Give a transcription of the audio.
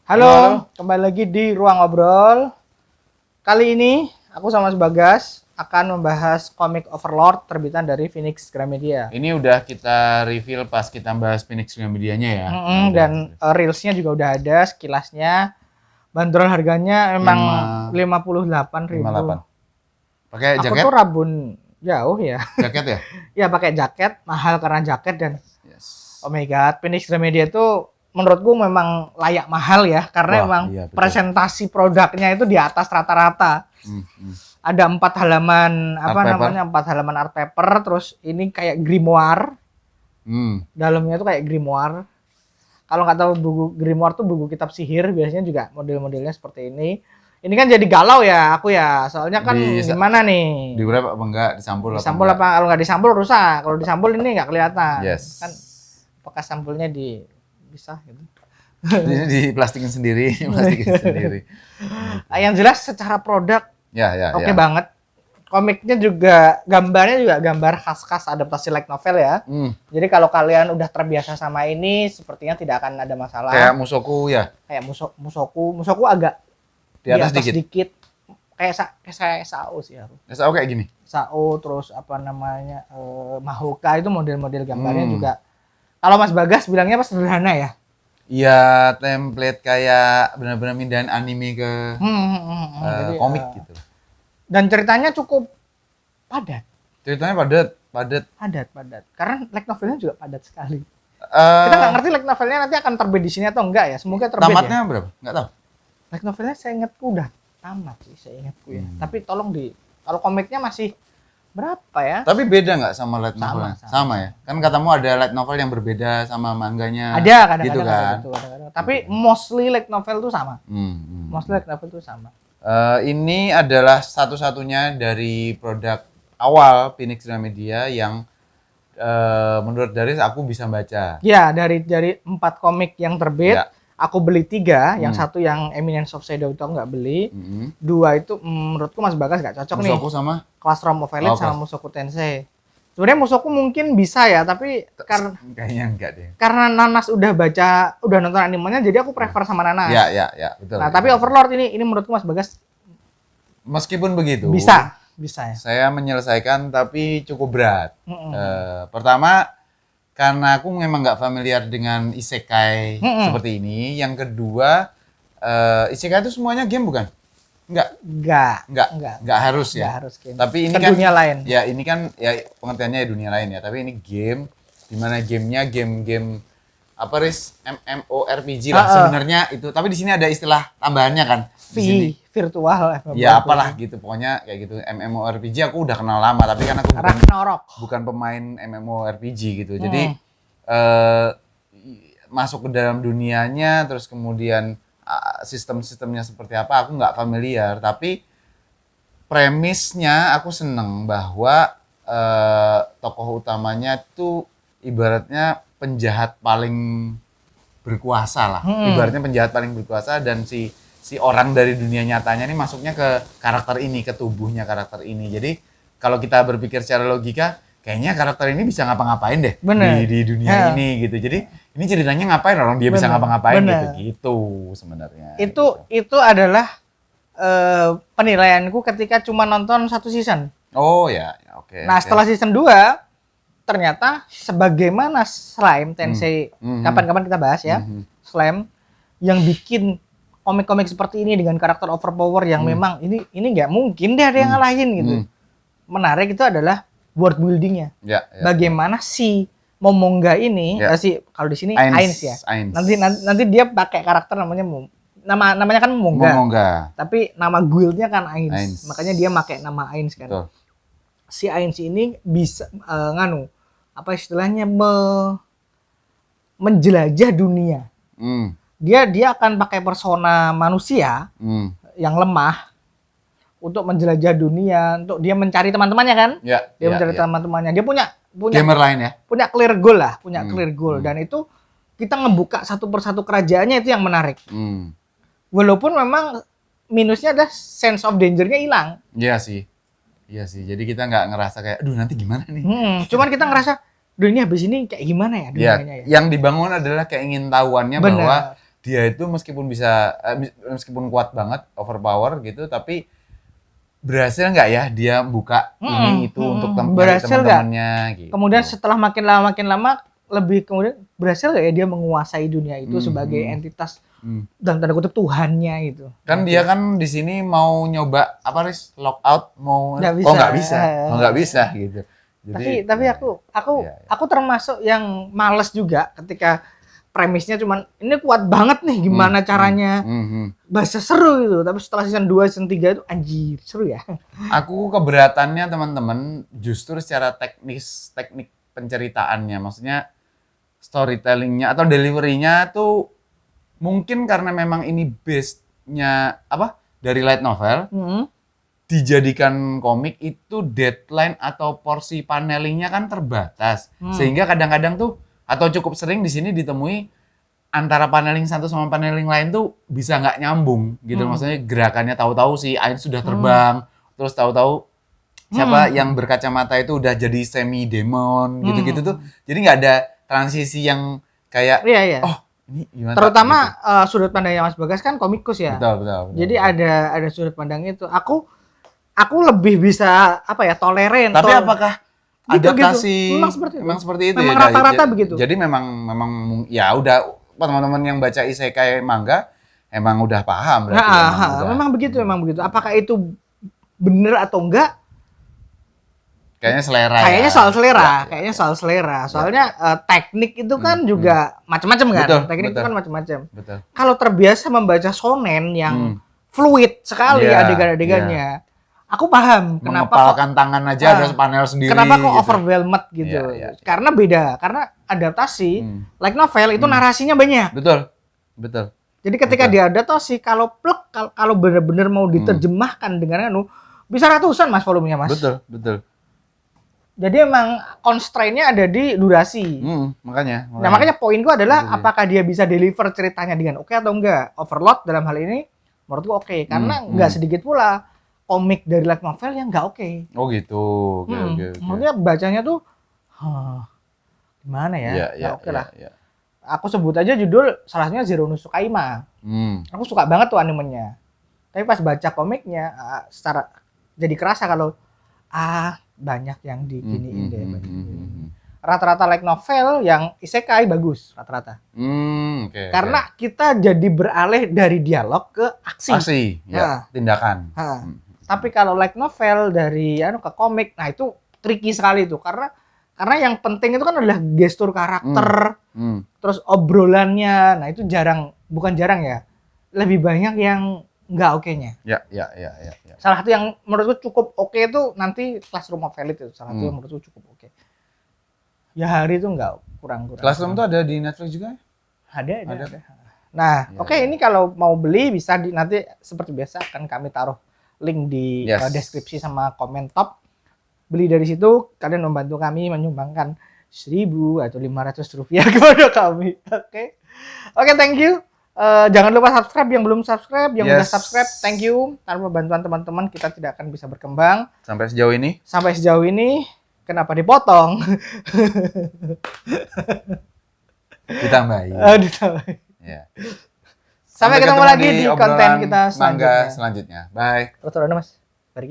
Halo, Halo. kembali lagi di Ruang Ngobrol. Kali ini aku sama Mas Bagas akan membahas komik Overlord terbitan dari Phoenix Gramedia. Ini udah kita reveal pas kita bahas Phoenix Medianya ya. Dan reelsnya juga udah ada sekilasnya. Bandrol harganya emang 58.000. 58. Pakai Aku jaket? tuh rabun jauh ya. Jaket ya? Ya pakai jaket, mahal karena jaket dan Yes. oh my god, Phoenix Gramedia tuh menurutku memang layak mahal ya karena Wah, emang iya, betul. presentasi produknya itu di atas rata-rata. Ada 4 halaman empat halaman art paper, terus ini kayak grimoire. Dalamnya tuh kayak grimoire. Kalau nggak tahu buku grimoire tuh buku kitab sihir, biasanya juga model-modelnya seperti ini. Ini kan jadi galau ya aku ya, soalnya kan gimana nih? Diurep apa enggak? Disampul Disampul apa? Kalau nggak disampul rusak. Kalau disampul ini nggak kelihatan. Yes. Kan bekas sampulnya bisa gitu. Ini diplastikin sendiri, Yang jelas secara produk Ya. oke banget. Komiknya juga, gambarnya juga gambar khas-khas adaptasi light novel ya. Jadi kalau kalian udah terbiasa sama ini, sepertinya tidak akan ada masalah. Kayak Musoku ya? Kayak Musoku agak Di atas dikit. Kayak saya SAO sih harus. SAO kayak gini? SAO, terus apa namanya, Mahoka itu model-model gambarnya juga. Kalau Mas Bagas bilangnya apa, sederhana ya? Iya, template kayak benar-benar mindahin anime ke Jadi, komik gitu. Dan ceritanya cukup padat. Ceritanya padat. Padat. Karena light novelnya juga padat sekali. Kita nggak ngerti light novelnya nanti akan terbit di sini atau enggak ya. Semoga terbit. Tamatnya ya. berapa? Nggak tahu. Light novelnya saya ingatku udah tamat sih, saya ingatku ya. Tapi tolong kalau komiknya masih berapa ya? Tapi beda nggak sama light novel? Sama ya? Kan katamu ada light novel yang berbeda sama mangganya. Ada kadang-kadang gitu kan? kadang-kadang. Tapi mostly light novel tuh sama. Mostly light novel tuh sama. Ini adalah satu-satunya dari produk awal Phoenix Gramedia yang menurut Daris aku bisa baca. Ya, dari 4 komik yang terbit, aku beli 3. Yang satu yang Eminence of Shadow itu aku nggak beli. 2 itu menurutku Mas Bagas nggak cocok nih. Musoku sama? Classroom of Elite sama Mushoku Tensei. Sebenarnya Mushoku mungkin bisa ya, tapi karena kayaknya enggak deh. Karena Nanas udah nonton animenya, jadi aku prefer sama Nanas. Ya, betul. Nah, tapi Overlord ini menurutku Mas Bagas meskipun begitu, bisa ya. Saya menyelesaikan tapi cukup berat. Pertama, karena aku memang nggak familiar dengan isekai seperti ini. Yang kedua, isekai itu semuanya game bukan? Enggak harus ya. Enggak harus game. Tapi ini kan dunia lain. Ya, ini kan ya pengertiannya ya dunia lain ya, tapi ini game di mana gamenya game apa MMORPG lah sebenarnya itu. Tapi di sini ada istilah tambahannya kan. Virtual. Ya apalah gitu, pokoknya kayak gitu. MMORPG aku udah kenal lama, tapi kan aku bukan pemain MMORPG gitu. Jadi masuk ke dalam dunianya, terus kemudian sistem-sistemnya seperti apa aku nggak familiar, tapi premisnya aku seneng bahwa tokoh utamanya tuh ibaratnya penjahat paling berkuasa lah. Ibaratnya penjahat paling berkuasa, dan si orang dari dunia nyatanya ini masuknya ke karakter ini, ke tubuhnya karakter ini. Jadi kalau kita berpikir secara logika, kayaknya karakter ini bisa ngapa-ngapain deh di dunia ini gitu. Jadi ini ceritanya ngapain orang dia bisa ngapa-ngapain gitu sebenarnya. Itu adalah penilaianku ketika cuma nonton 1 season. Oh ya, oke. Nah, setelah season 2 ternyata sebagaimana Slime Tensei, kapan-kapan kita bahas ya. Slime yang bikin komik-komik seperti ini dengan karakter overpower yang memang ini nggak mungkin deh ada yang ngalahin gitu. Menarik itu adalah world buildingnya. Bagaimana si Momonga ini, kalau di sini Ainz ya. Nanti dia pakai karakter namanya kan Momonga. Tapi nama guildnya kan Ainz. Makanya dia pakai nama Ainz kan. Betul. Si Ainz ini bisa apa istilahnya menjelajah dunia. Dia akan pakai persona manusia yang lemah untuk menjelajah dunia, untuk dia mencari teman-temannya kan? Dia mencari teman-temannya. Dia punya gamer lain ya. Punya clear goal lah, clear goal. Dan itu kita ngebuka satu persatu kerajaannya, itu yang menarik. Walaupun memang minusnya adalah sense of danger-nya hilang. Iya sih. Jadi kita nggak ngerasa kayak, aduh nanti gimana nih. Cuman kita ngerasa, duh ini habis ini kayak gimana ya dunianya ya. Yang dibangun adalah keingintahuannya bahwa dia itu meskipun kuat banget, overpower gitu, tapi berhasil nggak ya dia buka ini itu untuk berhasil teman-temannya gitu. Kemudian setelah makin lama lebih kemudian berhasil nggak ya dia menguasai dunia itu sebagai entitas dalam tanda kutip Tuhannya itu. Kan dia kan di sini mau nyoba apa Riz, lockout mau nggak bisa. nggak bisa gitu. Jadi, tapi aku termasuk yang males juga ketika premisnya cuman ini kuat banget nih gimana caranya bahasa seru gitu, tapi setelah season 2 season 3 itu anjir seru ya. Aku keberatannya teman-teman justru secara teknik penceritaannya, maksudnya storytellingnya atau deliverynya tuh mungkin karena memang ini base-nya apa dari light novel, dijadikan komik itu deadline atau porsi panelingnya kan terbatas, sehingga kadang-kadang tuh atau cukup sering di sini ditemui antara paneling satu sama paneling lain tuh bisa nggak nyambung gitu, maksudnya gerakannya tahu-tahu si Ain sudah terbang, terus tahu-tahu siapa yang berkacamata itu udah jadi semi demon gitu-gitu tuh, jadi nggak ada transisi yang kayak oh ini gimana? Terutama gitu. Sudut pandangnya Mas Bagas kan komikus ya. Betul. Jadi ada sudut pandang itu. Aku lebih bisa apa ya toleran. Tapi apakah adaptasi gitu. memang seperti itu memang ya? Rata-rata begitu. Jadi memang ya udah teman-teman yang baca isekai manga emang udah paham berarti. Memang begitu. Apakah itu benar atau enggak? Kayaknya selera. Kayaknya soal selera. Soalnya teknik itu kan juga macam-macam kan. Teknik itu kan macam-macam. Kalau terbiasa membaca shonen yang fluid sekali adegan-adegannya, aku paham kenapa mengepalkan tangan aja ada panel sendiri. Kenapa kok overwhelmed gitu? Karena beda. Karena adaptasi light novel itu narasinya banyak. Betul. Jadi ketika diadaptasi kalau benar-benar mau diterjemahkan dengan bisa ratusan Mas volumenya Mas. Betul. Jadi emang constraint-nya ada di durasi. Makanya. Nah makanya poinku adalah apakah dia bisa deliver ceritanya dengan oke atau enggak. Overload dalam hal ini menurutku oke. Karena enggak sedikit pula komik dari light novel yang enggak oke. Oh gitu. Oke. Maksudnya bacanya tuh gimana ya? Oke lah. Aku sebut aja judul salah satunya Zero no Tsukaima. Aku suka banget tuh animenya. Tapi pas baca komiknya secara jadi kerasa kalau banyak yang diginiin deh. Rata-rata light novel yang isekai bagus rata-rata. Karena kita jadi beralih dari dialog ke aksi. Tindakan. Tapi kalau light novel dari ke komik, nah itu tricky sekali tuh karena yang penting itu kan adalah gestur karakter, terus obrolannya. Nah itu bukan jarang ya. Lebih banyak yang nggak oke-nya. Ya. Salah satu yang menurutku cukup oke itu nanti Classroom of Elite itu salah satu yang menurutku cukup oke. Ya hari itu nggak kurang. Classroom itu ada di Netflix juga? Ada. Nah, ini kalau mau beli bisa nanti seperti biasa akan kami taruh link di deskripsi sama komen top. Beli dari situ kalian membantu kami menyumbangkan 1.000 atau 500 rupiah kepada kami. Oke, thank you. Jangan lupa subscribe yang belum subscribe, yang udah subscribe, thank you. Tanpa bantuan teman-teman kita tidak akan bisa berkembang. Sampai sejauh ini, kenapa dipotong? Ditambahin. Ya. Sampai ketemu lagi di konten kita selanjutnya. Bye. Mas.